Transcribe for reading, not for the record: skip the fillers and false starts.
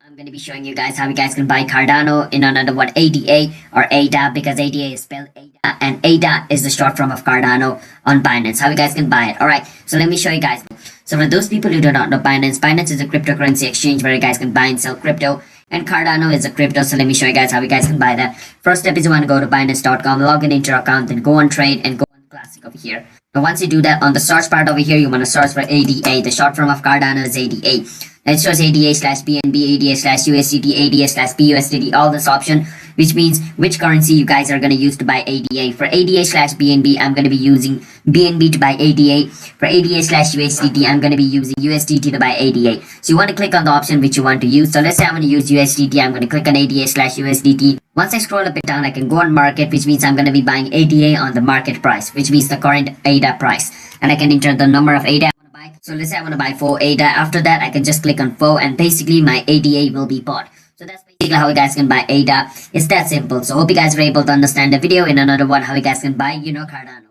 I'm going to be showing you guys how you guys can buy Cardano in another one, ADA or ADA, because ADA is spelled ADA and ADA is the short form of Cardano on Binance. How you guys can buy it. Alright, so let me show you guys. So for those people who do not know Binance, Binance is a cryptocurrency exchange where you guys can buy and sell crypto. And Cardano is a crypto, so let me show you guys how you guys can buy that. First step is you want to go to Binance.com, log in into your account, then go on trade and go on classic over here. Now once you do that, on the search part over here, you want to search for ADA. The short form of Cardano is ADA. It shows ADA slash BNB, ADA slash USDT, ADA slash BUSDT, all this option, which means which currency you guys are going to use to buy ADA. For ADA slash BNB, I'm going to be using BNB to buy ADA. For ADA slash USDT, I'm going to be using USDT to buy ADA. So you want to click on the option which you want to use. So let's say I want to use USDT. I'm going to click on ADA slash USDT. Once I scroll up and down, I can go on market, which means I'm going to be buying ADA on the market price, which means the current ADA price. And I can enter the number of ADA. So let's say I want to buy 4 ADA. After that, I can just click on 4 and basically my ADA will be bought. So that's basically how you guys can buy ADA. It's that simple. So hope you guys were able to understand the video. In another one, how you guys can buy, Cardano.